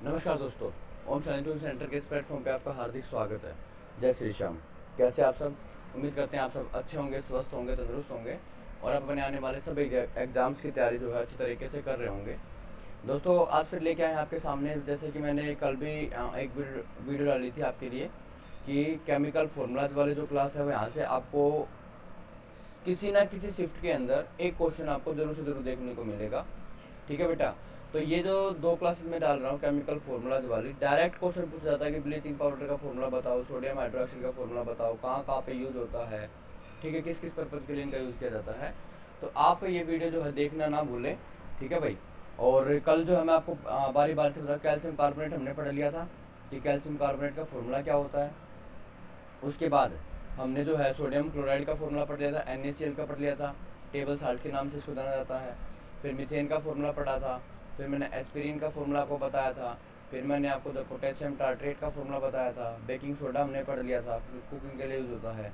नमस्कार दोस्तों। ओम शांति सेंटर के इस प्लेटफॉर्म पे आपका हार्दिक स्वागत है। जय श्री श्याम। कैसे आप सब? उम्मीद करते हैं आप सब अच्छे होंगे, स्वस्थ होंगे, तंदुरुस्त होंगे और आप अपने आने वाले सब एग्जाम्स की तैयारी जो है अच्छी तरीके से कर रहे होंगे। दोस्तों, आज फिर लेके आए हैं आपके सामने, जैसे कि मैंने कल भी एक वीडियो डाली थी आपके लिए कि केमिकल फॉर्मूलाज वाले जो क्लास है वो यहाँ से आपको किसी ना किसी शिफ्ट के अंदर एक क्वेश्चन आपको जरूर से जरूर देखने को मिलेगा। ठीक है बेटा। तो ये जो दो क्लासेस में डाल रहा हूँ केमिकल फॉर्मूलाज वाली, डायरेक्ट क्वेश्चन पूछा जाता है कि ब्लीचिंग पाउडर का फॉर्मूला बताओ, सोडियम हाइड्रोक्साइड का फॉर्मूला बताओ, कहाँ कहाँ पे यूज होता है, ठीक है, किस किस पर्पज़ के लिए इनका यूज़ किया जाता है। तो आप ये वीडियो जो है देखना ना भूलें। ठीक है भाई। और कल जो है मैं आपको बारी बारी से बताया, कैल्शियम कार्बोनेट हमने पढ़ लिया था कि कैल्शियम कार्बोनेट का फॉर्मूला क्या होता है। उसके बाद हमने जो है सोडियम क्लोराइड का फॉर्मूला पढ़ लिया था, NaCl का पढ़ लिया था, टेबल साल्ट के नाम से इसको जाना जाता है। फिर मीथेन का फॉर्मूला पढ़ा था। फिर मैंने एस्पिरिन का फॉर्मूला आपको बताया था। फिर मैंने आपको द पोटेशियम टार्ट्रेट का फॉर्मूला बताया था। बेकिंग सोडा हमने पढ़ लिया था, कुकिंग के लिए यूज़ होता है।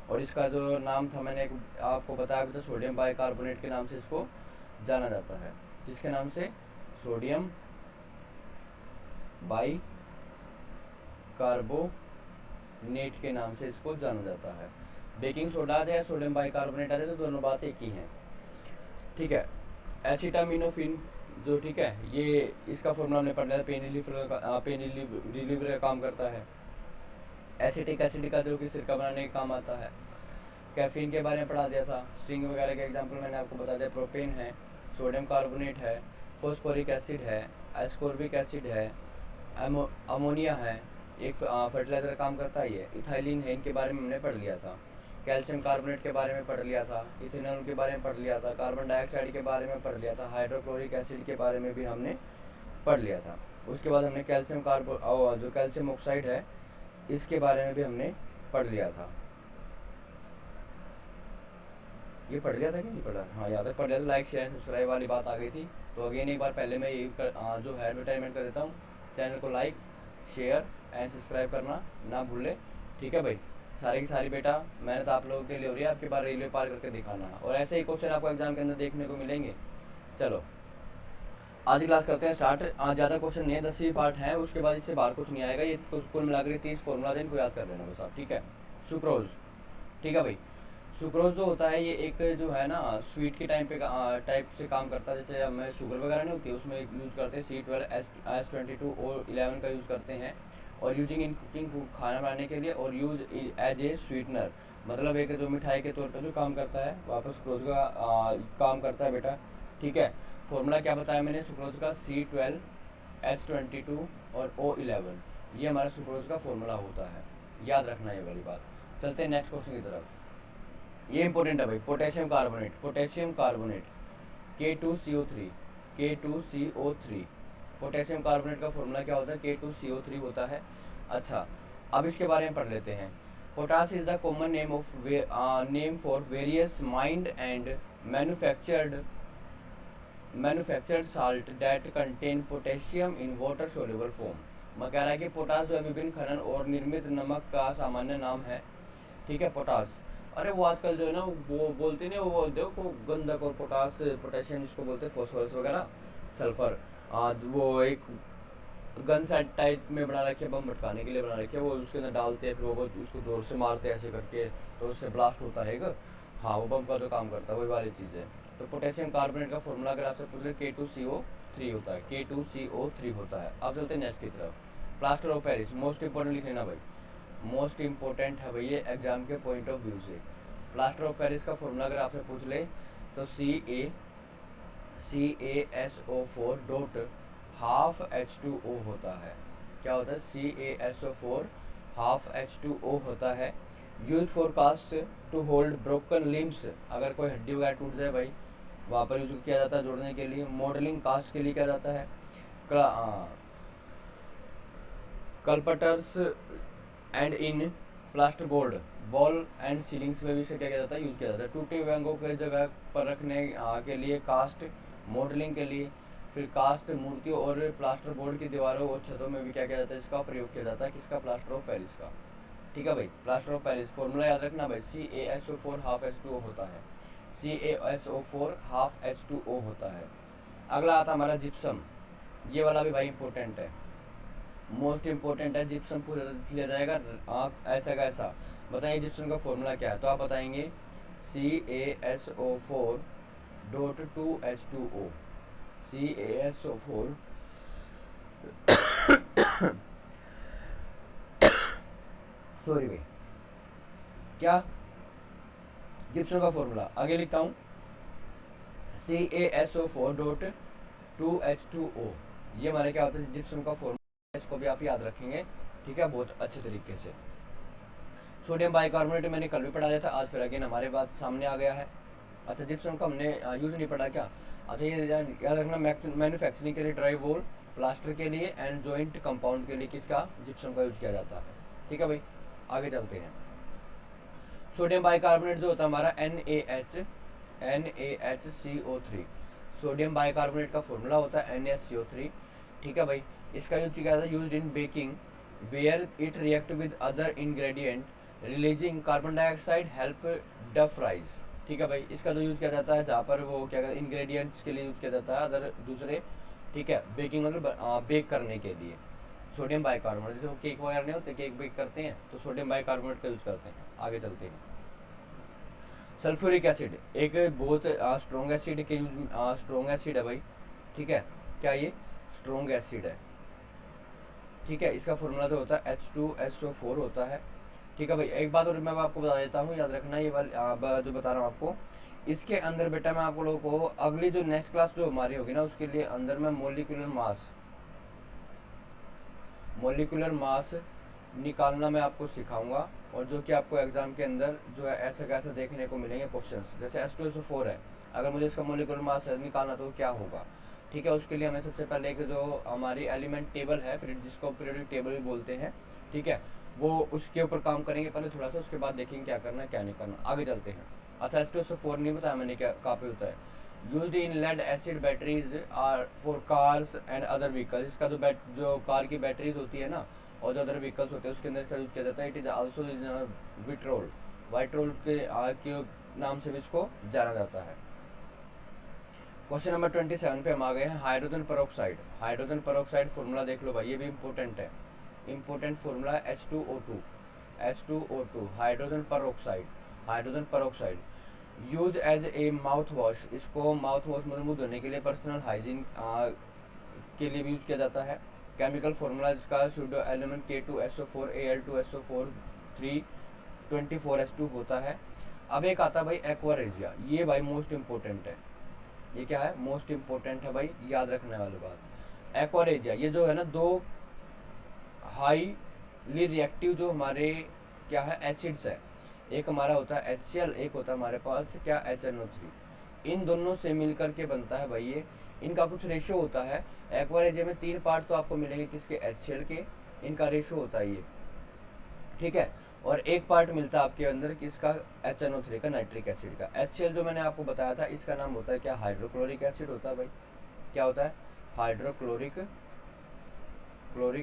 और इसका जो नाम था मैंने आपको बताया भी था, सोडियम बाइकार्बोनेट के नाम से इसको जाना जाता है। किसके नाम से? सोडियम बाई कार्बोनेट के नाम से इसको जाना जाता है। बेकिंग सोडा आ जाए, सोडियम बाइकार्बोनेट आ जाए, तो दोनों बात एक ही हैं। ठीक है। एसिटामिनोफिन जो, ठीक है, ये इसका फॉर्मूला हमने पढ़ लिया, पेन रिलीवर का काम करता है। एसिटिक एसिड का जो कि सिरका बनाने का काम आता है। कैफीन के बारे में पढ़ा दिया था। स्ट्रिंग वगैरह के एग्जाम्पल मैंने आपको बता दिया। प्रोपेन है, सोडियम कार्बोनेट है, फॉस्फोरिक एसिड है, एस्कॉर्बिक एसिड है, अमोनिया है, एक फर्टिलाइजर काम करता है ये। इथाइलिन है, इनके बारे में हमने पढ़ लिया था। कैल्शियम कार्बोनेट के बारे में पढ़ लिया था। इथेनॉल के बारे में पढ़ लिया था। कार्बन डाइऑक्साइड के बारे में पढ़ लिया था। हाइड्रोक्लोरिक एसिड के बारे में भी हमने पढ़ लिया था। उसके बाद हमने जो कैल्शियम ऑक्साइड है इसके बारे में भी हमने पढ़ लिया था। ये पढ़ लिया था कि नहीं पढ़ा? हाँ, यहाँ तक पढ़ लिया था। लाइक शेयर सब्सक्राइब वाली बात आ गई थी, तो अगेन एक बार पहले मैं जो है एडवर्टाइजमेंट कर देता हूँ। चैनल को लाइक शेयर एंड सब्सक्राइब करना ना भूलें। ठीक है भाई। सारी की सारी बेटा मेहनत आप लोगों के लिए हो रही है, आपके बार रेलवे पार करके दिखाना, और ऐसे ही क्वेश्चन आपको एग्जाम के अंदर देखने को मिलेंगे। चलो आज की क्लास करते हैं स्टार्ट। आज ज़्यादा क्वेश्चन नहीं है, 10वीं पार्ट है, उसके बाद इससे बाहर कुछ नहीं आएगा। ये कुल मिलाकर 30 फॉर्मूला इनको याद कर लेना बस आप। ठीक है। सुक्रोज, ठीक है भाई। सुक्रोज जो होता है ये एक जो है ना स्वीट के टाइप से काम करता है। जैसे हमें शुगर वगैरह नहीं होती, उसमें यूज़ करते हैं C12 S22 O11 का यूज़ करते हैं। और यूजिंग इन कुकिंग, खाना बनाने के लिए, और यूज एज ए स्वीटनर, मतलब एक जो मिठाई के तौर पर जो काम करता है, वापस सुक्रोज का काम करता है बेटा। ठीक है। फॉर्मूला क्या बताया मैंने सुक्रोज का? C12H22 और O11, ये हमारा सुक्रोज का फॉर्मूला होता है। याद रखना ये वाली बात। चलते हैं नेक्स्ट क्वेश्चन की तरफ। ये इंपॉर्टेंट है भाई। Potassium carbonate K2CO3 potassium carbonate का फॉर्मूला क्या होता है? K2CO3 होता है। अच्छा, अब इसके बारे में पढ़ लेते हैं। Potash is the common name for various mind and manufactured salt that contain potassium in water soluble form. मैं कह रहा है कि पोटास जो है विभिन्न खनन और निर्मित नमक का सामान्य नाम है। ठीक है, पोटास। अरे वो आजकल जो है ना वो बोलते नहीं, वो देखो गंधक और पोटेशियम जिसको बोलते हैं, फॉस्फोरस वगैरह, सल्फर, आज वो एक गन सेट टाइप में बना रखे, बम भटकाने के लिए बना रखे, वो उसके अंदर डालते हैं, फिर वो उसको जोर से मारते हैं ऐसे करके, तो उससे ब्लास्ट होता है एक। हाँ, वो बम का जो काम करता है वही वाली चीज़ है। तो पोटेशियम कार्बोनेट का फॉर्मूला अगर आपसे पूछ रहे, K2CO3 होता है। K2CO3 होता है। अब चलते हैं नेक्स्ट की तरफ। Plaster of Paris, most important लिख लेना भाई, मोस्ट इंपॉर्टेंट है भाई ये एग्जाम के पॉइंट ऑफ व्यू से। प्लास्टर ऑफ पेरिस का फॉर्मूला अगर आपसे पूछ ले तो CaSO4 डॉट हाफ H2O होता है। क्या होता है? CaSO4 हाफ H2O होता है। Use for cast to hold broken limbs, अगर कोई हड्डी वगैरह टूट जाए भाई, वहाँ पर यूज किया जाता है जोड़ने के लिए। मॉडलिंग कास्ट के लिए क्या जाता है? Sculptures and in plaster board, wall and ceilings में भी इसे क्या किया जाता है? यूज़ किया जाता है। टूटे हुए अंगों के जगह पर रखने के लिए कास्ट, मॉडलिंग के लिए, फिर कास्ट मूर्तियों और प्लास्टर बोर्ड की दीवारों और छतों में भी क्या किया जाता है? इसका प्रयोग किया जाता है। किसका? प्लास्टर ऑफ पेरिस का। ठीक है भाई। प्लास्टर ऑफ पेरिस फॉर्मूला याद रखना भाई, CaSO4 हाफ H2O होता है। CaSO4 हाफ H2O होता है। अगला आता हमारा जिप्सम, ये वाला भी भाई इंपॉर्टेंट है। मोस्ट इंपॉर्टेंट है, जिप्सम पूछ लिया जाएगा ऐसा का ऐसा। बताइए जिप्सम का फॉर्मूला क्या है, तो आप बताएंगे CaSO4 dot 2H2O। CaSO4 sorry भाई, क्या जिप्सम का फॉर्मूला आगे लिखता हूँ, CaSO4 डॉट 2H2O। ये हमारे क्या होता है जिप्सम का फॉर्मूला, इसको भी आप याद रखेंगे, ठीक है, बहुत अच्छे तरीके से। सोडियम बाइकार्बोनेट मैंने कल भी पढ़ा दिया था, आज फिर अगेन हमारे बात सामने आ गया है। अच्छा जिप्सम का हमने यूज़ नहीं पढ़ा क्या? अच्छा ये याद रखना, मैन्युफैक्चरिंग के लिए ड्राई वॉल, प्लास्टर के लिए एंड जॉइंट कंपाउंड के लिए किसका, जिप्सम का यूज़ किया जाता है। ठीक है भाई, आगे चलते हैं। सोडियम बाइकार्बोनेट जो होता है हमारा NaHCO3, सोडियम बाइकार्बोनेट का फॉर्मूला होता है NaCO3। ठीक है भाई, इसका यूज किया जाता है use in baking where it react with other ingredient releasing carbon dioxide help the fries. ठीक है भाई, इसका जो यूज़ किया जाता है जहाँ पर वो क्या कहते हैं इंग्रेडिएंट्स के लिए यूज़ किया जाता है अदर दूसरे, ठीक है, बेकिंग मतलब बेक करने के लिए सोडियम बाइकार्बोनेट, जैसे वो केक वगैरह नहीं होते, केक बेक करते हैं तो सोडियम बाइकार्बोनेट का यूज़ करते हैं। आगे चलते हैं। सल्फ्यूरिक एसिड एक बहुत स्ट्रॉन्ग एसिड के यूज स्ट्रॉन्ग एसिड है भाई। ठीक है, क्या ये स्ट्रॉन्ग एसिड है। ठीक है, इसका फॉर्मूला जो होता है H2SO4 होता है। ठीक है भाई, एक बात और मैं आपको बता देता हूँ, याद रखना ये वाली जो बता रहा हूँ आपको, इसके अंदर बेटा मैं आप लोगों को अगली जो नेक्स्ट क्लास जो हमारी होगी ना उसके लिए अंदर में मोलिकुलर मास निकालना मैं आपको सिखाऊंगा, और जो कि आपको एग्जाम के अंदर जो है ऐसा कैसा देखने को मिलेंगे क्वेश्चंस। जैसे H2SO4 है, अगर मुझे इसका मोलिकुलर मास निकालना तो क्या होगा। ठीक है, उसके लिए हमें सबसे पहले एक जो हमारी एलिमेंट टेबल है, जिसको पीरियोडिक टेबल भी बोलते हैं, ठीक है, वो उसके ऊपर काम करेंगे पहले थोड़ा सा, उसके बाद देखेंगे क्या करना है क्या नहीं करना। आगे चलते हैं। अच्छा H2SO4 नहीं बताया मैंने क्या कहाँ पे होता है, use in lead acid batteries or for cars and other vehicles. इसका जो कार की बैटरीज होती है ना और जो अदर व्हीकल्स होते हैं उसके अंदर इसका यूज किया जाता है। इट इज आल्सो विट्रोल, वाइट्रोल के नाम से भी इसको जाना जाता है। क्वेश्चन नंबर 27 पे हम आ गए हैं। Hydrogen peroxide, hydrogen peroxide formula देख लो भाई, ये भी इंपॉर्टेंट है, इंपॉर्टेंट फॉर्मूला है H2O2 hydrogen peroxide, hydrogen peroxide use as a mouthwash, इसको माउथ वॉश मतलब मुंह धोने के लिए, पर्सनल हाइजीन के लिए भी यूज किया जाता है। केमिकल फॉर्मूला इसका pseudo element K2SO4 Al2SO4 324H2 होता है। अब एक आता है भाई एक्वारेजिया, ये भाई मोस्ट इंपॉर्टेंट है, ये क्या है मोस्ट इंपॉर्टेंट है भाई, याद रखने वाली बात। एक्वारेजिया ये जो है ना दो हाईली रिएक्टिव जो हमारे क्या है एसिड्स है, एक हमारा होता है HCl, एक होता है हमारे पास क्या HNO3, इन दोनों से मिलकर के बनता है भाई ये, इनका कुछ रेशो होता है। एक्वारेजिया में 3 पार्ट तो आपको मिलेंगे किसके, HCl के, इनका रेशो होता है ये, ठीक है, और एक पार्ट मिलता है आपके अंदर किसका, HNO3 का, नाइट्रिक एसिड का। HCl जो मैंने आपको बताया था इसका नाम होता है क्या, हाइड्रोक्लोरिक एसिड होता है भाई, क्या होता है हाइड्रोक्लोरिक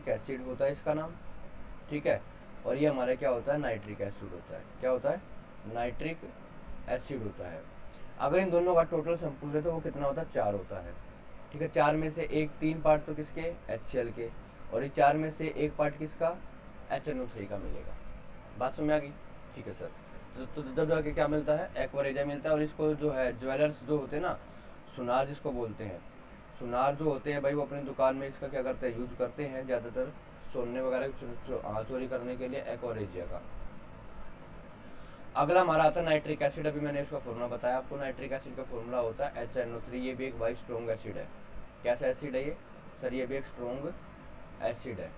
एसिड होता है इसका नाम, ठीक है, और ये हमारा क्या होता है नाइट्रिक एसिड होता है, क्या होता है नाइट्रिक एसिड होता है। अगर इन दोनों का टोटल सम पूछे तो वो कितना होता है, 4 होता है। ठीक है, 4 में से 3 पार्ट तो किसके, HCl के, और ये 4 में से 1 पार्ट किसका, HNO3 का मिलेगा। बात समझ आ गई, ठीक है सर। तो जब जाके क्या मिलता है, एक्वारेजिया मिलता है। और इसको जो है ज्वेलर्स जो होते हैं ना, सुनार जिसको बोलते हैं, सुनार जो होते हैं भाई वो अपनी दुकान में इसका क्या करते हैं, यूज करते हैं ज़्यादातर सोने वगैरह चोरी करने के लिए एक्वारेजिया का। अगला हमारा आता है नाइट्रिक एसिड, अभी मैंने इसका फॉर्मूला बताया आपको, नाइट्रिक एसिड का फॉर्मूला होता है HNO3, ये भी एक भाई स्ट्रॉन्ग एसिड है। कैसा एसिड है ये सर, ये भी एक स्ट्रॉन्ग एसिड है,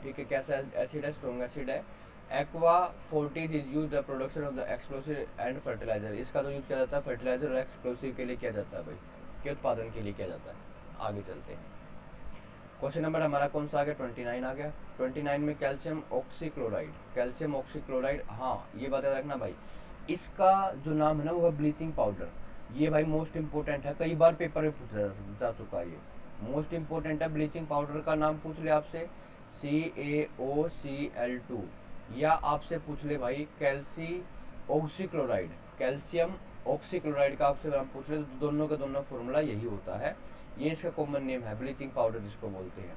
ठीक है, कैसा एसिड है, स्ट्रॉन्ग एसिड है। Aqua 40 is use the production of the explosive and fertiliser, इसका जो यूज किया जाता है फर्टिलाइजर और एक्सप्लोसिव के लिए किया जाता है भाई, के उत्पादन के लिए किया जाता है। आगे चलते हैं। क्वेश्चन नंबर हमारा कौन सा आ गया, 29 आ गया। 29 में कैल्शियम ऑक्सीक्लोराइड, कैल्शियम ऑक्सीक्लोराइड, हाँ ये बात याद रखना भाई, इसका जो नाम है ना वो है ब्लीचिंग पाउडर। ये भाई मोस्ट इंपॉर्टेंट है, कई बार पेपर में पूछा जा चुका है, ये मोस्ट इंपॉर्टेंट है। ब्लीचिंग पाउडर का नाम पूछ ले आपसे CaOCl2, या आपसे पूछ ले भाई कैल्सी ऑक्सीक्लोराइड, कैल्शियम ऑक्सीक्लोराइड का आपसे नाम पूछ ले, दोनों का दोनों फॉर्मूला यही होता है, ये इसका कॉमन नेम है ब्लीचिंग पाउडर जिसको बोलते हैं।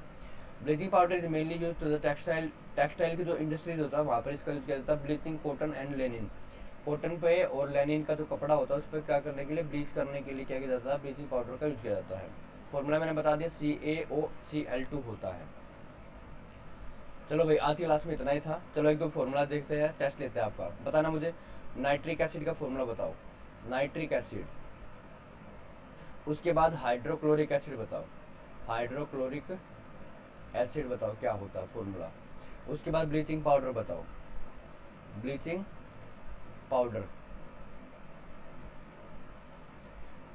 Bleaching powder is mainly use to the textile की जो इंडस्ट्रीज होता है वहाँ पर इसका यूज किया जाता है। Bleaching cotton and Lenin, cotton पे और लेनिन का जो कपड़ा होता है उस पर क्या करने के लिए, ब्लीच करने के लिए क्या किया जाता है, ब्लीचिंग पाउडर का यूज किया जाता है। फॉर्मूला मैंने बता दिया CaOCl2 होता है। चलो भाई आज की क्लास में इतना ही था। चलो एक दो फॉर्मूला देखते हैं, टेस्ट लेते हैं आपका। बताना मुझे नाइट्रिक एसिड का फॉर्मूला बताओ, नाइट्रिक एसिड। उसके बाद हाइड्रोक्लोरिक एसिड बताओ, हाइड्रोक्लोरिक एसिड बताओ क्या होता है फॉर्मूला। उसके बाद ब्लीचिंग पाउडर बताओ, ब्लीचिंग पाउडर।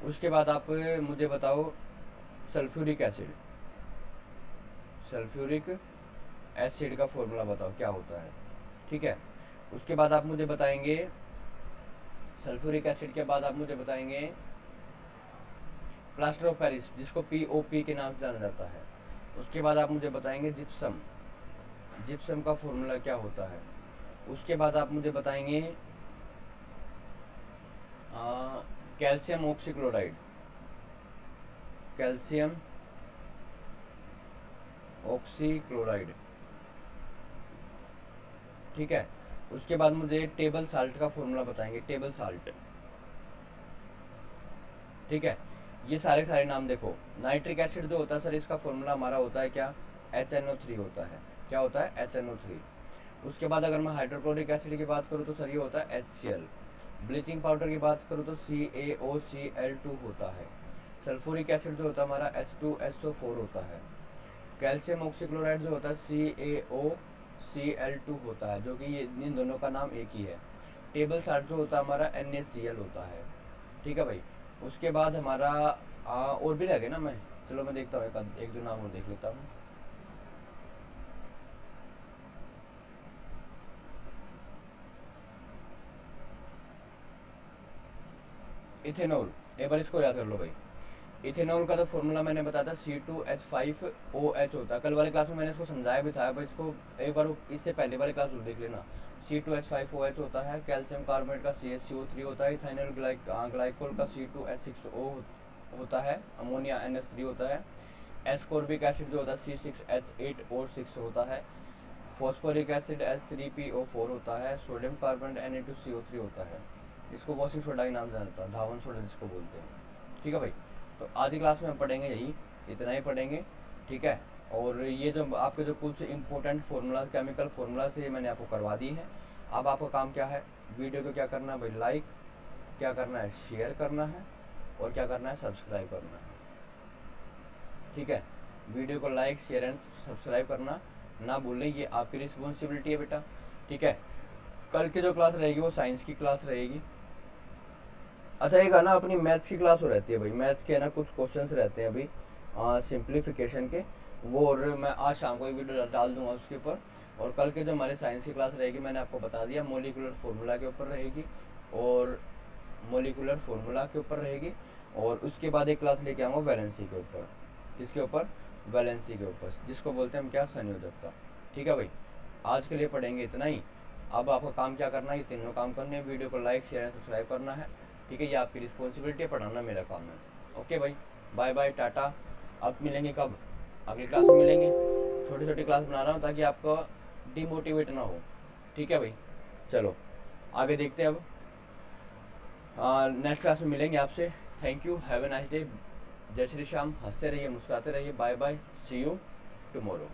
उसके बाद आप मुझे बताओ सल्फ्यूरिक एसिड, सल्फ्यूरिक एसिड का फॉर्मूला बताओ क्या होता है, ठीक है। उसके बाद आप मुझे बताएंगे सल्फ्यूरिक एसिड के बाद आप मुझे बताएंगे प्लास्टर ऑफ पेरिस, जिसको POP के नाम से जाना जाता है। उसके बाद आप मुझे बताएंगे जिप्सम, जिप्सम का फॉर्मूला क्या होता है। उसके बाद आप मुझे बताएंगे कैल्शियम ऑक्सीक्लोराइड, कैल्शियम ऑक्सीक्लोराइड, ठीक है। उसके बाद मुझे टेबल साल्ट का फॉर्मूला बताएंगे, टेबल साल्ट, ठीक है। ये सारे नाम देखो। नाइट्रिक एसिड जो होता है सर इसका फॉर्मूला हमारा होता है क्या, HNO3 होता है। क्या होता है, HNO3। उसके बाद अगर मैं हाइड्रोक्लोरिक एसिड की बात करूँ तो सर ये होता है HCl। ब्लीचिंग पाउडर की बात करूँ तो CaOCl2 होता है। सल्फ्यूरिक एसिड जो होता है हमारा H2SO4 होता है। कैल्शियम ऑक्सीक्लोराइड जो होता है CaOCl2 होता है, जो कि ये इन दोनों का नाम एक ही है। टेबल साल्ट जो होता है हमारा NaCl होता है, ठीक है भाई। उसके बाद हमारा और भी रह गए ना, मैं चलो मैं देखता हूँ एक दो नाम और देख लेता हूँ। इथेनॉल, एक बार इसको याद कर लो भाई। इथेनॉल का तो फॉर्मूला मैंने बताया था C2H5OH होता है। कल वाली क्लास में मैंने इसको समझाया भी था, भाई इसको एक बार इससे पहले वाली क्लास देख लेना। C2H5OH होता है। कैल्शियम कार्बोनेट का CaCO3 होता है। इथाइनल ग्लाइकोल का C2H6O होता है। अमोनिया NH3 होता है। एस्कॉर्बिक एसिड जो होता है C6H8O6 होता है। फॉस्फोरिक एसिड H3PO4 होता है। सोडियम कार्बोनेट Na2CO3 होता है। इसको वॉशिंग सोडा के नाम से जाता है, धावन सोडा जिसको बोलते हैं, ठीक है भाई। तो आज की क्लास में हम पढ़ेंगे यही, इतना ही पढ़ेंगे, ठीक है। और ये जो आपके जो कुछ इंपॉर्टेंट फार्मूला, केमिकल फार्मूला से मैंने आपको करवा दी है। अब आपका काम क्या है, वीडियो को क्या करना है भाई, लाइक, क्या करना है, शेयर करना है, और क्या करना है, सब्सक्राइब करना है, ठीक है। वीडियो को लाइक, शेयर एंड सब्सक्राइब करना ना भूलें, ये आपकी रिस्पॉन्सिबिलिटी है बेटा, ठीक है। कल की जो क्लास रहेगी वो साइंस की क्लास रहेगी। अच्छा एक है ना अपनी मैथ्स की क्लास हो रहती है भाई, मैथ्स के है ना कुछ क्वेश्चंस रहते हैं अभी सिंप्लीफिकेशन के, वो और मैं आज शाम को एक वीडियो डाल दूंगा उसके ऊपर। और कल के जो हमारी साइंस की क्लास रहेगी मैंने आपको बता दिया, मोलिकुलर फार्मूला के ऊपर रहेगी, और मोलिकुलर फार्मूला के ऊपर रहेगी। और उसके बाद एक क्लास लेके आऊँगा वैलेंसी के ऊपर, किसके ऊपर, वैलेंसी के ऊपर, जिसको बोलते हैं हम क्या, संयोजकता, ठीक है भाई। आज के लिए पढ़ेंगे इतना ही। अब आपका काम क्या करना है, ये तीनों काम करने हैं, वीडियो को लाइक, शेयर एंड सब्सक्राइब करना है, ठीक है। ये आपकी रिस्पॉन्सिबिलिटी है, पढ़ाना मेरा काम है। ओके भाई, बाय बाय, टाटा। अब मिलेंगे कब, अगली क्लास में मिलेंगे। छोटी छोटी क्लास बना रहा हूँ ताकि आपको डिमोटिवेट ना हो, ठीक है भाई। चलो आगे देखते हैं अब, नेक्स्ट क्लास में मिलेंगे आपसे। Thank you, have a nice day. जय श्री श्याम। हंसते रहिए, मुस्कुराते रहिए। Bye bye, see you tomorrow.